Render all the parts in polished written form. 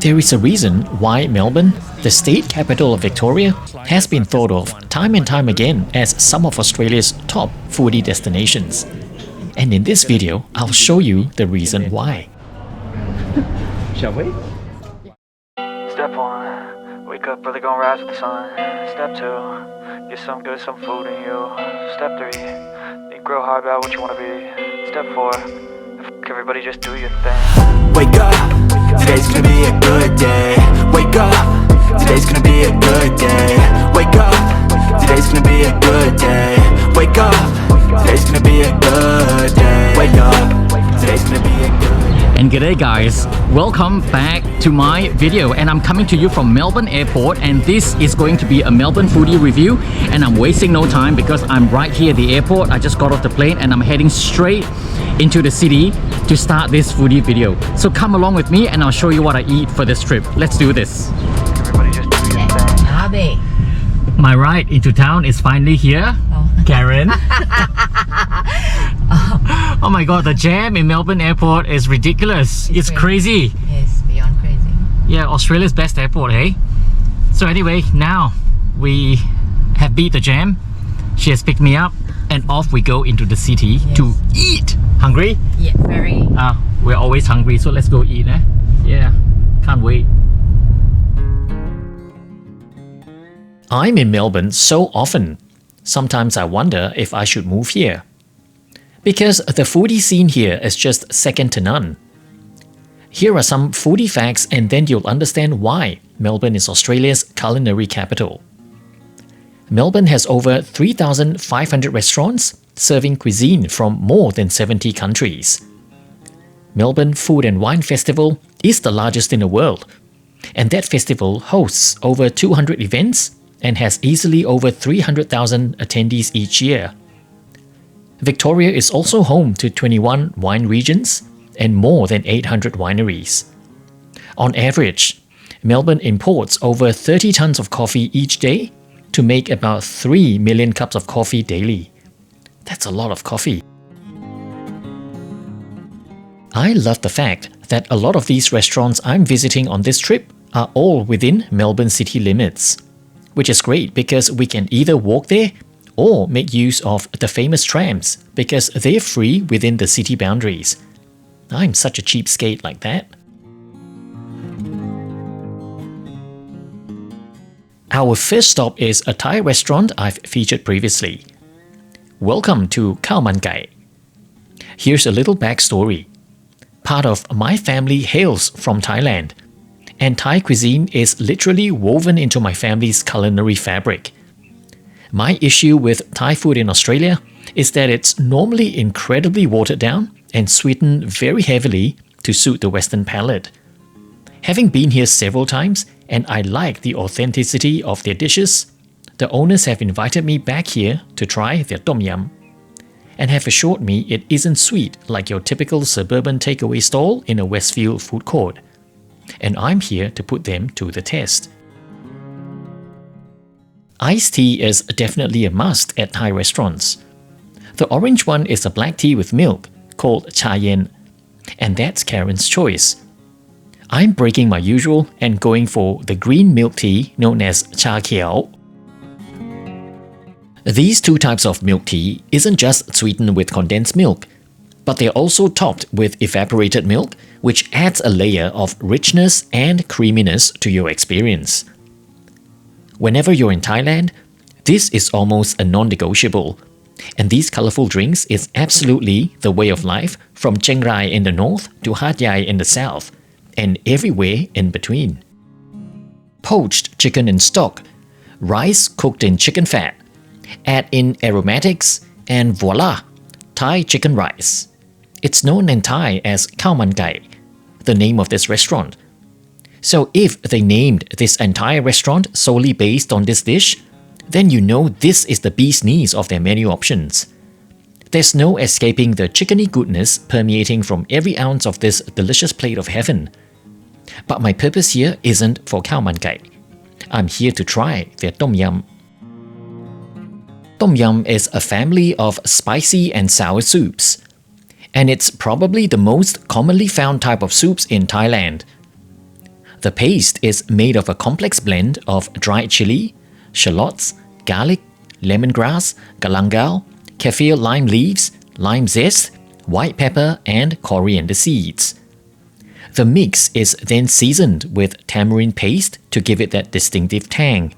There is a reason why Melbourne, the state capital of Victoria, has been thought of time and time again as some of Australia's top foodie destinations. And in this video, I'll show you the reason why. Shall we? Step 1, wake up early, gonna rise with the sun. Step 2, get some food in you. Step 3, think real hard about what you wanna be. Step 4, everybody just do your thing. Wake up, today's gonna be a good day. Wake up, today's gonna be a good day. Wake up, today's gonna be a good day. Wake up, today's gonna be a good day. Wake up, today's gonna be a good day. And g'day guys, welcome back to my video, and I'm coming to you from Melbourne Airport, and this is going to be a Melbourne foodie review, and I'm wasting no time because I'm right here at the airport. I just got off the plane and I'm heading straight into the city to start this foodie video. So come along with me and I'll show you what I eat for this trip. Let's do this. Everybody just do your thing. My ride into town is finally here. Karen. Oh my god, the jam in Melbourne Airport is ridiculous. It's crazy. Yes, beyond crazy. Yeah, Australia's best airport, hey? So anyway, now we have beat the jam. She has picked me up and off we go into the city to eat. Hungry? Yeah, very. We're always hungry, so let's go eat, eh? Yeah, can't wait. I'm in Melbourne so often. Sometimes I wonder if I should move here. Because the foodie scene here is just second to none. Here are some foodie facts and then you'll understand why Melbourne is Australia's culinary capital. Melbourne has over 3,500 restaurants serving cuisine from more than 70 countries. Melbourne Food and Wine Festival is the largest in the world, and that festival hosts over 200 events and has easily over 300,000 attendees each year. Victoria is also home to 21 wine regions and more than 800 wineries. On average, Melbourne imports over 30 tons of coffee each day to make about 3 million cups of coffee daily. That's a lot of coffee. I love the fact that a lot of these restaurants I'm visiting on this trip are all within Melbourne city limits, which is great because we can either walk there or make use of the famous trams because they're free within the city boundaries. I'm such a cheapskate like that. Our first stop is a Thai restaurant I've featured previously. Welcome to KHAO. Here's a little backstory. Part of my family hails from Thailand, and Thai cuisine is literally woven into my family's culinary fabric. My issue with Thai food in Australia is that it's normally incredibly watered down and sweetened very heavily to suit the Western palate. Having been here several times and I like the authenticity of their dishes, the owners have invited me back here to try their tom yum and have assured me it isn't sweet like your typical suburban takeaway stall in a Westfield food court. And I'm here to put them to the test. Iced tea is definitely a must at Thai restaurants. The orange one is a black tea with milk called cha yen, and that's Karen's choice. I'm breaking my usual and going for the green milk tea known as cha KHAO. These two types of milk tea isn't just sweetened with condensed milk, but they're also topped with evaporated milk, which adds a layer of richness and creaminess to your experience. Whenever you're in Thailand, this is almost a non-negotiable, and these colorful drinks is absolutely the way of life from Chiang Rai in the north to Hat Yai in the south, and everywhere in between. Poached chicken in stock, rice cooked in chicken fat, add in aromatics, and voila, Thai chicken rice. It's known in Thai as khao man gai, the name of this restaurant. So if they named this entire restaurant solely based on this dish, then you know this is the bee's knees of their menu options. There's no escaping the chickeny goodness permeating from every ounce of this delicious plate of heaven. But my purpose here isn't for khao man gai. I'm here to try their tom yum. Tom yum is a family of spicy and sour soups, and it's probably the most commonly found type of soups in Thailand. The paste is made of a complex blend of dried chili, shallots, garlic, lemongrass, galangal, kaffir lime leaves, lime zest, white pepper, and coriander seeds. The mix is then seasoned with tamarind paste to give it that distinctive tang,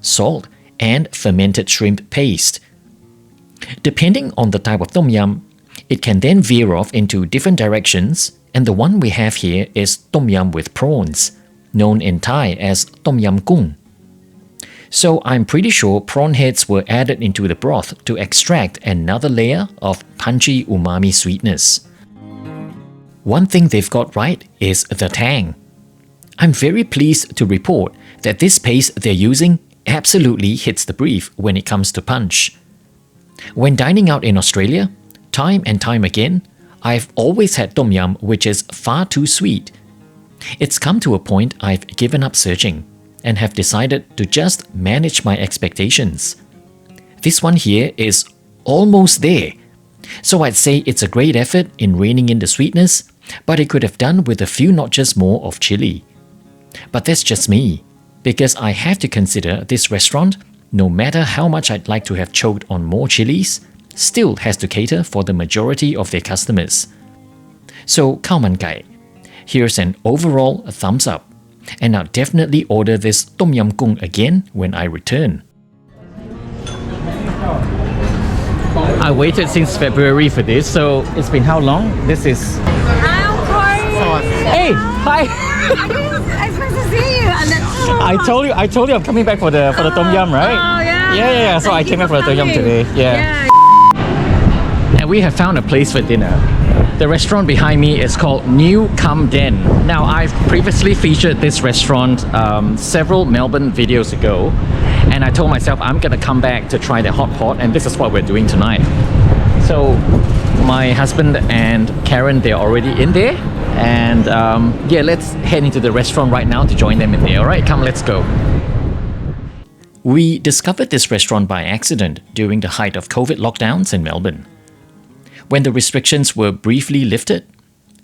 salt, and fermented shrimp paste. Depending on the type of tom yum, it can then veer off into different directions, and the one we have here is tom yum with prawns, known in Thai as tom yum kung. So I'm pretty sure prawn heads were added into the broth to extract another layer of punchy umami sweetness. One thing they've got right is the tang. I'm very pleased to report that this paste they're using absolutely hits the brief when it comes to punch. When dining out in Australia, time and time again, I've always had tom yum which is far too sweet. It's come to a point I've given up searching and have decided to just manage my expectations. This one here is almost there. So I'd say it's a great effort in reining in the sweetness, but it could have done with a few notches more of chili. But that's just me, because I have to consider this restaurant, no matter how much I'd like to have choked on more chilies, still has to cater for the majority of their customers. So khao man gai, here's an overall thumbs up, and I'll definitely order this tom yum kung again when I return. I waited since February for this, so it's been how long? This is... Hey, hi! I'm supposed to see you and then I told you I'm coming back for the tom yum, right? Oh yeah. Yeah. So I came back for the tom yum today. Yeah. And we have found a place for dinner. The restaurant behind me is called New Cum Den. Now, I've previously featured this restaurant several Melbourne videos ago, and I told myself I'm gonna come back to try their hot pot, and this is what we're doing tonight. So my husband and Karen, they're already in there, and yeah, let's head into the restaurant right now to join them in there. Alright, come, let's go. We discovered this restaurant by accident during the height of COVID lockdowns in Melbourne. When the restrictions were briefly lifted,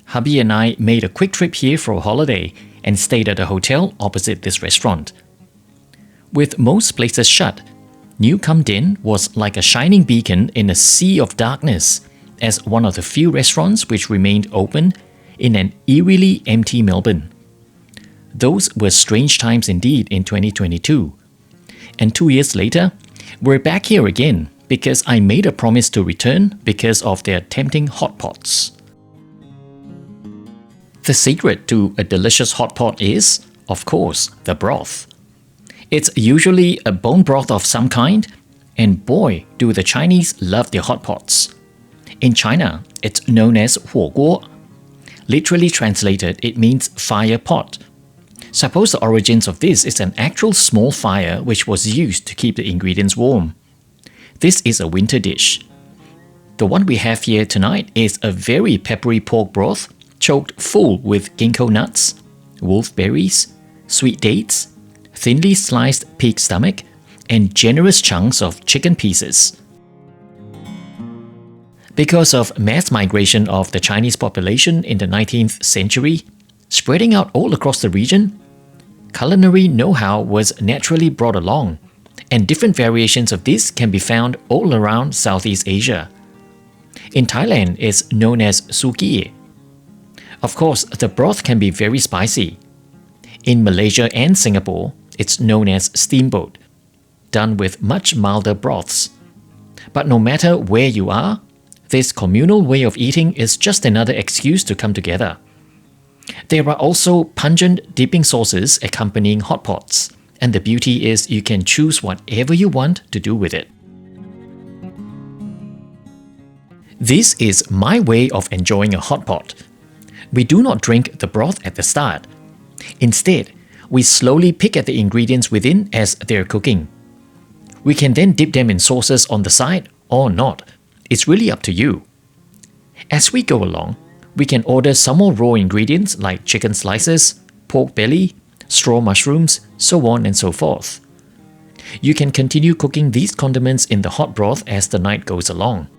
hubby and I made a quick trip here for a holiday and stayed at a hotel opposite this restaurant. With most places shut, New Cum Den was like a shining beacon in a sea of darkness as one of the few restaurants which remained open in an eerily empty Melbourne. Those were strange times indeed in 2022. And 2 years later, we're back here again because I made a promise to return because of their tempting hot pots. The secret to a delicious hot pot is, of course, the broth. It's usually a bone broth of some kind, and boy, do the Chinese love their hot pots. In China, it's known as 火锅. Literally translated, it means fire pot. Suppose the origins of this is an actual small fire which was used to keep the ingredients warm. This is a winter dish. The one we have here tonight is a very peppery pork broth choked full with ginkgo nuts, wolfberries, sweet dates, thinly sliced pig stomach, and generous chunks of chicken pieces. Because of mass migration of the Chinese population in the 19th century, spreading out all across the region, culinary know-how was naturally brought along, and different variations of this can be found all around Southeast Asia. In Thailand, it's known as sukie. Of course, the broth can be very spicy. In Malaysia and Singapore, it's known as steamboat, done with much milder broths. But no matter where you are, this communal way of eating is just another excuse to come together. There are also pungent dipping sauces accompanying hot pots, and the beauty is you can choose whatever you want to do with it. This is my way of enjoying a hot pot. We do not drink the broth at the start. Instead, we slowly pick at the ingredients within as they're cooking. We can then dip them in sauces on the side or not. It's really up to you. As we go along, we can order some more raw ingredients like chicken slices, pork belly, straw mushrooms, so on and so forth. You can continue cooking these condiments in the hot broth as the night goes along.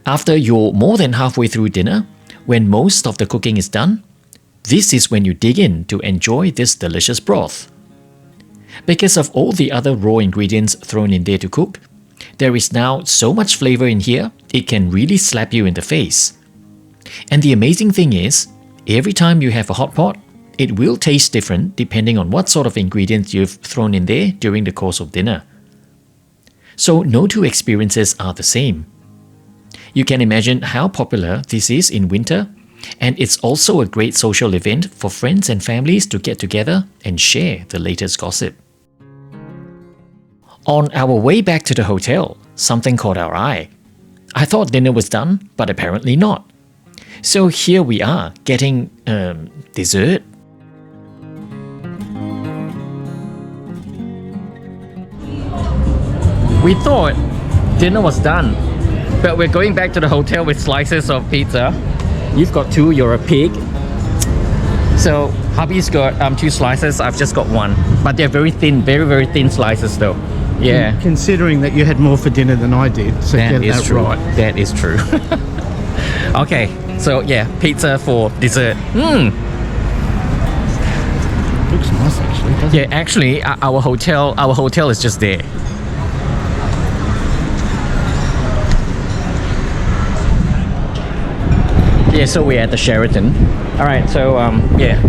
After you're more than halfway through dinner, when most of the cooking is done, this is when you dig in to enjoy this delicious broth. Because of all the other raw ingredients thrown in there to cook, there is now so much flavor in here, it can really slap you in the face. And the amazing thing is, every time you have a hot pot, it will taste different depending on what sort of ingredients you've thrown in there during the course of dinner. So no two experiences are the same. You can imagine how popular this is in winter, and it's also a great social event for friends and families to get together and share the latest gossip. On our way back to the hotel, something caught our eye. I thought dinner was done, but apparently not. So here we are, getting dessert. We thought dinner was done, but we're going back to the hotel with slices of pizza. You've got 2, you're a pig. So hubby's got 2 slices, I've just got 1. But they're very thin, very thin slices though. Yeah. Considering that you had more for dinner than I did, so That get is that true. right. That is true. Okay, so yeah, pizza for dessert. Looks nice actually, doesn't Yeah, actually, our hotel is just there. Yeah, so we're at the Sheraton. All right, so yeah,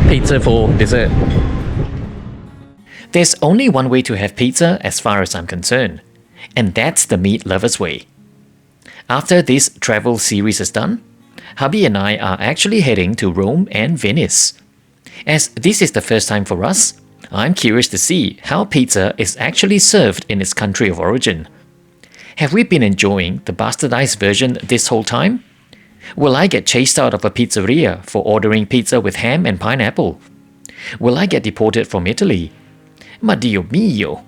pizza for dessert. There's only one way to have pizza as far as I'm concerned, and that's the meat lover's way. After this travel series is done, hubby and I are actually heading to Rome and Venice. As this is the first time for us, I'm curious to see how pizza is actually served in its country of origin. Have we been enjoying the bastardized version this whole time? Will I get chased out of a pizzeria for ordering pizza with ham and pineapple? Will I get deported from Italy? Ma Dio mio!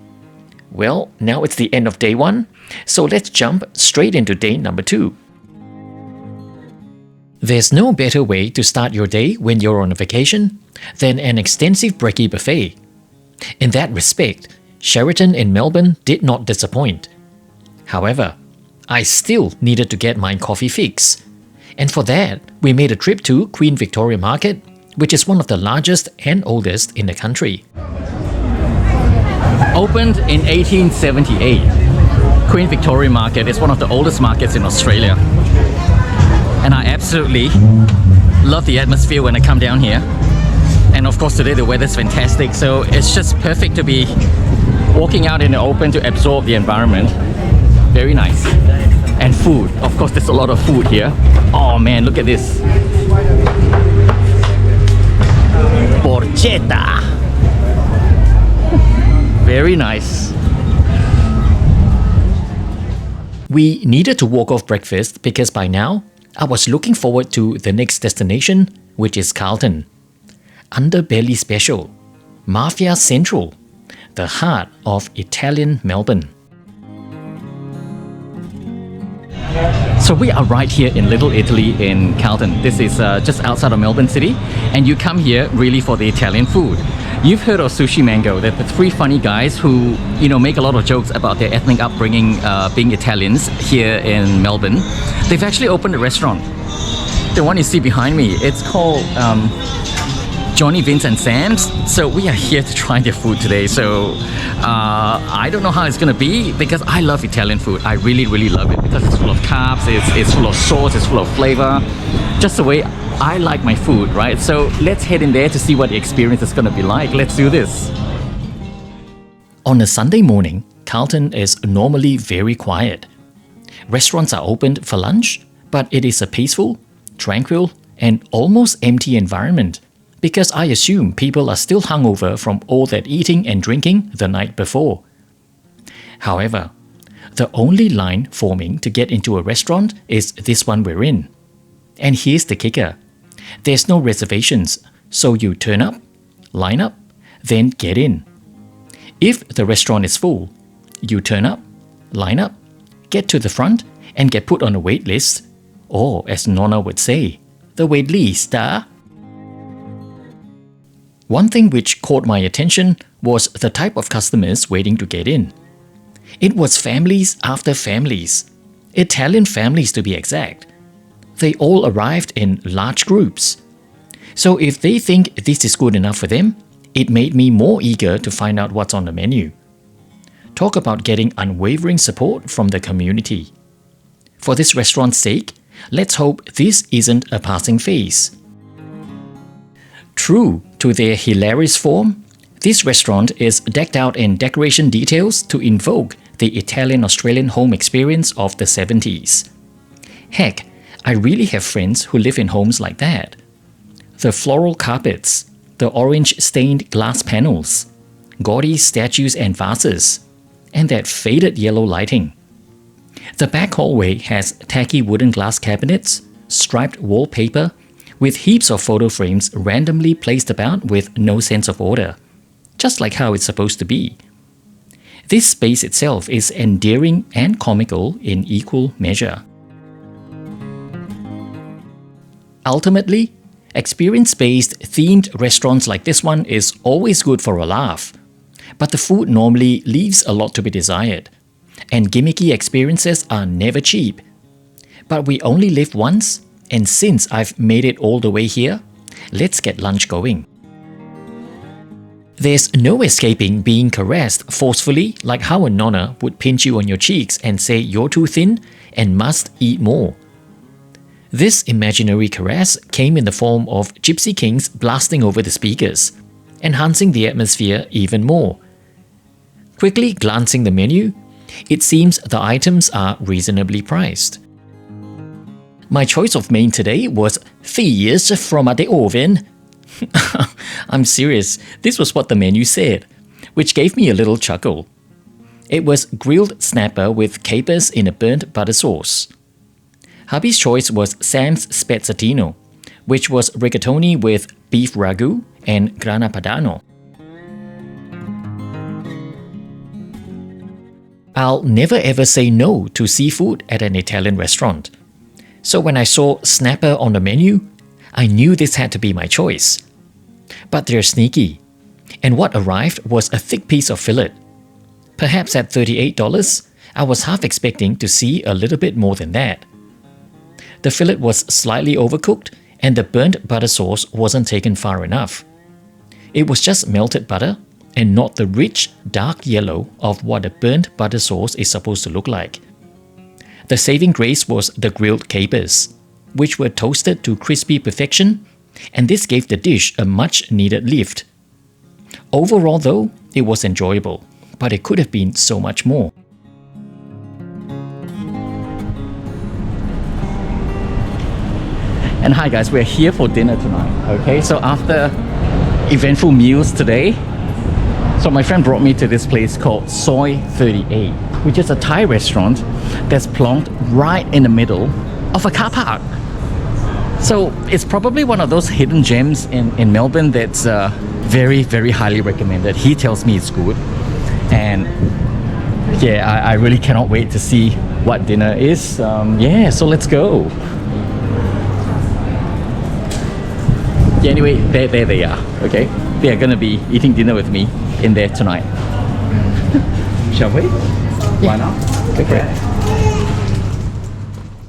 Well, now it's the end of day 1, so let's jump straight into day number 2. There's no better way to start your day when you're on a vacation than an extensive brekkie buffet. In that respect, Sheraton in Melbourne did not disappoint. However, I still needed to get my coffee fix. And for that, we made a trip to Queen Victoria Market, which is one of the largest and oldest in the country. Opened in 1878. Queen Victoria Market is one of the oldest markets in Australia. And I absolutely love the atmosphere when I come down here. And of course today the weather's fantastic, so it's just perfect to be walking out in the open to absorb the environment. Very nice. And food. Of course there's a lot of food here. Oh man, look at this. Porchetta. Very nice. We needed to walk off breakfast because by now, I was looking forward to the next destination, which is Carlton. Underbelly Special, Mafia Central, the heart of Italian Melbourne. So we are right here in Little Italy in Carlton. This is just outside of Melbourne City, and you come here really for the Italian food. You've heard of Sushi Mango. They're the 3 funny guys who, make a lot of jokes about their ethnic upbringing, being Italians here in Melbourne. They've actually opened a restaurant. The one you see behind me, it's called Johnny, Vince and Sam's. So we are here to try their food today. So I don't know how it's gonna be because I love Italian food. I really love it because it's full of carbs, it's full of sauce, it's full of flavor. Just the way I like my food, right? So let's head in there to see what the experience is gonna be like. Let's do this. On a Sunday morning, Carlton is normally very quiet. Restaurants are opened for lunch, but it is a peaceful, tranquil, and almost empty environment because I assume people are still hungover from all that eating and drinking the night before. However, the only line forming to get into a restaurant is this one we're in. And here's the kicker. There's no reservations, so you turn up, line up, then get in. If the restaurant is full, you turn up, line up, get to the front, and get put on a wait list, or as Nonna would say, the wait lista. One thing which caught my attention was the type of customers waiting to get in. It was families after families, Italian families to be exact. They all arrived in large groups. So if they think this is good enough for them, it made me more eager to find out what's on the menu. Talk about getting unwavering support from the community. For this restaurant's sake, let's hope this isn't a passing phase. True to their hilarious form, this restaurant is decked out in decoration details to invoke the Italian-Australian home experience of the 70s. Heck, I really have friends who live in homes like that. The floral carpets, the orange-stained glass panels, gaudy statues and vases, and that faded yellow lighting. The back hallway has tacky wooden glass cabinets, striped wallpaper, with heaps of photo frames randomly placed about with no sense of order, just like how it's supposed to be. This space itself is endearing and comical in equal measure. Ultimately, experience-based themed restaurants like this one is always good for a laugh, but the food normally leaves a lot to be desired, and gimmicky experiences are never cheap. But we only live once, and since I've made it all the way here, let's get lunch going. There's no escaping being caressed forcefully like how a nonna would pinch you on your cheeks and say you're too thin and must eat more. This imaginary caress came in the form of Gypsy Kings blasting over the speakers, enhancing the atmosphere even more. Quickly glancing the menu, it seems the items are reasonably priced. My choice of main today was fish from the oven. I'm serious, this was what the menu said, which gave me a little chuckle. It was grilled snapper with capers in a burnt butter sauce. Hubby's choice was Sam's Spezzatino, which was rigatoni with beef ragu and grana padano. I'll never ever say no to seafood at an Italian restaurant. So when I saw snapper on the menu, I knew this had to be my choice. But they're sneaky, and what arrived was a thick piece of fillet. Perhaps at $38, I was half expecting to see a little bit more than that. The fillet was slightly overcooked, and the burnt butter sauce wasn't taken far enough. It was just melted butter, and not the rich, dark yellow of what a burnt butter sauce is supposed to look like. The saving grace was the grilled capers, which were toasted to crispy perfection, and this gave the dish a much-needed lift. Overall though, it was enjoyable, but it could have been so much more. And hi guys, we're here for dinner tonight, okay? So after eventful meals today, so my friend brought me to this place called Soi 38, which is a Thai restaurant that's plonked right in the middle of a car park. So it's probably one of those hidden gems in Melbourne that's very, very highly recommended. He tells me it's good. And yeah, I really cannot wait to see what dinner is. Yeah, so let's go. Yeah, anyway, there they are, okay? They are gonna be eating dinner with me in there tonight. Shall we? Why not? Okay.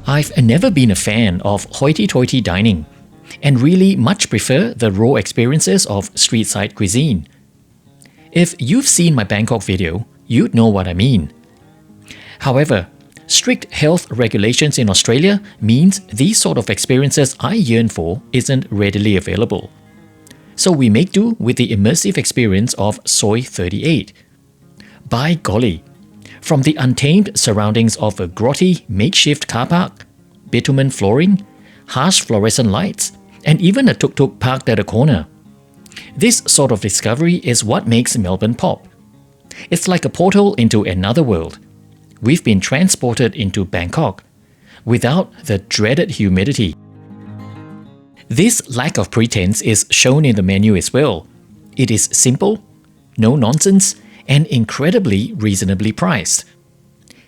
I've never been a fan of hoity-toity dining, and really much prefer the raw experiences of street-side cuisine. If you've seen my Bangkok video, you'd know what I mean. However, strict health regulations in Australia means these sort of experiences I yearn for isn't readily available. So we make do with the immersive experience of Soi 38. By golly, from the untamed surroundings of a grotty makeshift car park, bitumen flooring, harsh fluorescent lights, and even a tuk-tuk parked at a corner. This sort of discovery is what makes Melbourne pop. It's like a portal into another world. We've been transported into Bangkok without the dreaded humidity. This lack of pretense is shown in the menu as well. It is simple, no nonsense, and incredibly reasonably priced.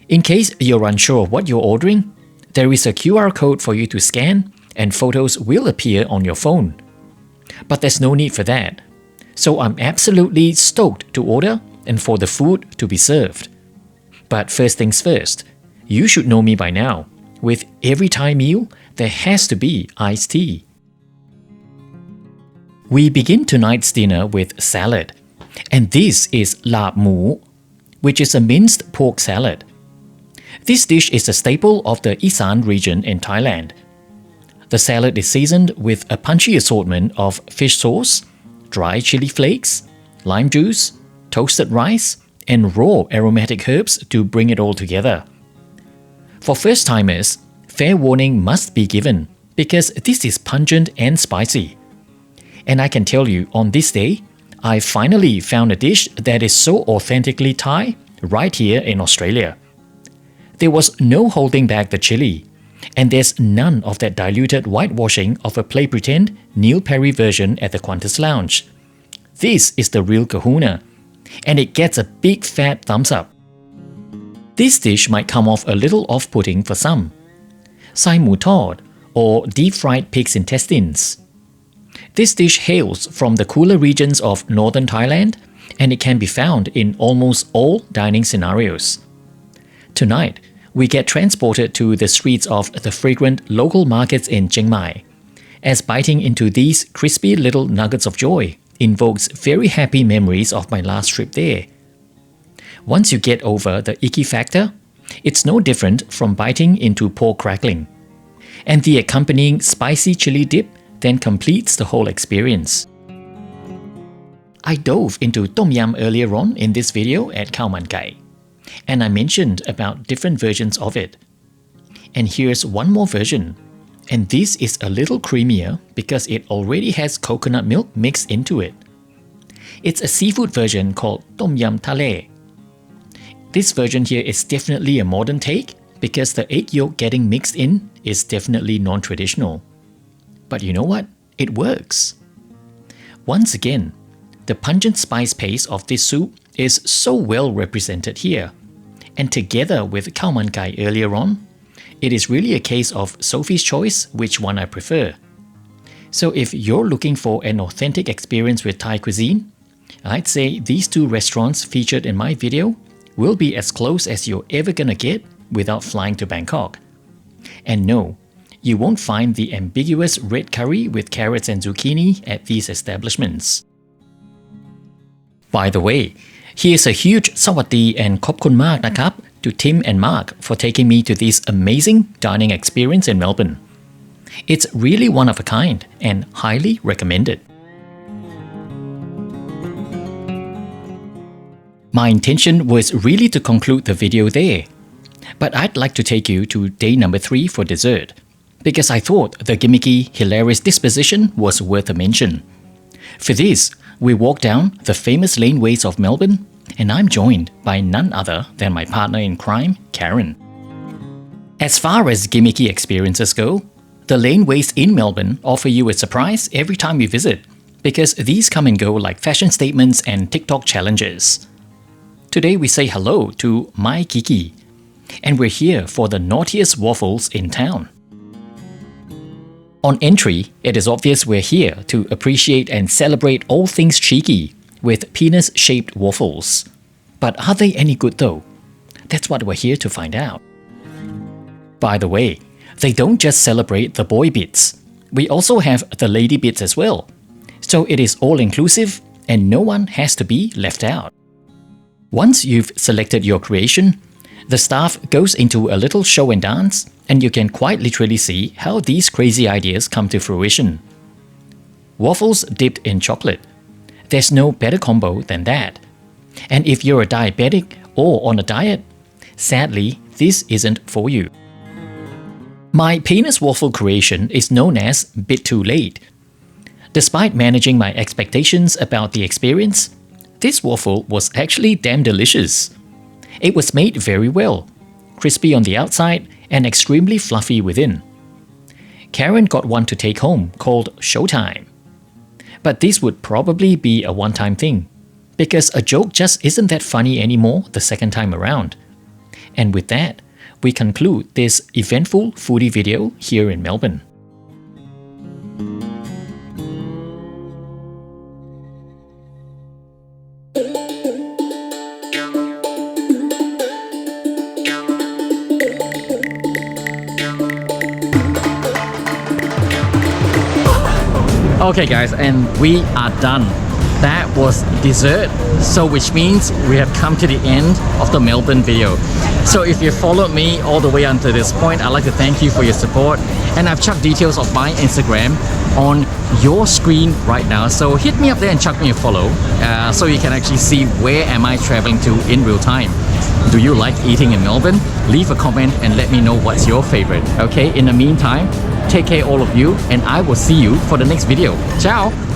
In case you're unsure of what you're ordering, there is a QR code for you to scan and photos will appear on your phone. But there's no need for that. So I'm absolutely stoked to order and for the food to be served. But first things first, you should know me by now. With every Thai meal, there has to be iced tea. We begin tonight's dinner with salad, and this is lap mu, which is a minced pork salad. This dish is a staple of the Isan region in Thailand. The salad is seasoned with a punchy assortment of fish sauce, dry chili flakes, lime juice, toasted rice, and raw aromatic herbs to bring it all together. For first-timers, fair warning must be given because this is pungent and spicy. And I can tell you, on this day, I finally found a dish that is so authentically Thai right here in Australia. There was no holding back the chili, and there's none of that diluted whitewashing of a play pretend Neil Perry version at the Qantas Lounge. This is the real kahuna, and it gets a big fat thumbs up. This dish might come off a little off-putting for some. Sai mu tod, or deep-fried pig's intestines. This dish hails from the cooler regions of northern Thailand, and it can be found in almost all dining scenarios. Tonight, we get transported to the streets of the fragrant local markets in Chiang Mai, as biting into these crispy little nuggets of joy invokes very happy memories of my last trip there. Once you get over the icky factor, it's no different from biting into pork crackling, and the accompanying spicy chili dip then completes the whole experience. I dove into Tom Yum earlier on in this video at Khao Man Kai, and I mentioned about different versions of it. And here's one more version, and this is a little creamier because it already has coconut milk mixed into it. It's a seafood version called Tom Yum Thale. This version here is definitely a modern take because the egg yolk getting mixed in is definitely non-traditional. But you know what? It works. Once again, the pungent spice paste of this soup is so well represented here, and together with Khao Man Kai earlier on, it is really a case of Sophie's choice which one I prefer. So if you're looking for an authentic experience with Thai cuisine, I'd say these two restaurants featured in my video will be as close as you're ever gonna get without flying to Bangkok. And no, you won't find the ambiguous red curry with carrots and zucchini at these establishments. By the way, here's a huge sawati and khop kun mak nakap to Tim and Mark for taking me to this amazing dining experience in Melbourne. It's really one of a kind and highly recommended. My intention was really to conclude the video there, but I'd like to take you to day number 3 for dessert, because I thought the gimmicky, hilarious disposition was worth a mention. For this, we walk down the famous laneways of Melbourne, and I'm joined by none other than my partner in crime, Karen. As far as gimmicky experiences go, the laneways in Melbourne offer you a surprise every time you visit, because these come and go like fashion statements and TikTok challenges. Today we say hello to My Kiki, and we're here for the naughtiest waffles in town. On entry, it is obvious we're here to appreciate and celebrate all things cheeky with penis-shaped waffles. But are they any good though? That's what we're here to find out. By the way, they don't just celebrate the boy bits. We also have the lady bits as well. So it is all-inclusive and no one has to be left out. Once you've selected your creation, the staff goes into a little show and dance, and you can quite literally see how these crazy ideas come to fruition. Waffles dipped in chocolate. There's no better combo than that. And if you're a diabetic or on a diet, sadly, this isn't for you. My penis waffle creation is known as Bit Too Late. Despite managing my expectations about the experience, this waffle was actually damn delicious. It was made very well, crispy on the outside and extremely fluffy within. Karen got one to take home called Showtime. But this would probably be a one-time thing, because a joke just isn't that funny anymore the second time around. And with that, we conclude this eventful foodie video here in Melbourne. Okay guys, and we are done. That was dessert, so which means we have come to the end of the Melbourne video. So if you followed me all the way until this point, I'd like to thank you for your support, and I've chucked details of my Instagram on your screen right now, so hit me up there and chuck me a follow so you can actually see where am I traveling to in real time. Do you like eating in Melbourne? Leave a comment and let me know what's your favorite. Okay, in the meantime, take care all of you, and I will see you for the next video. Ciao!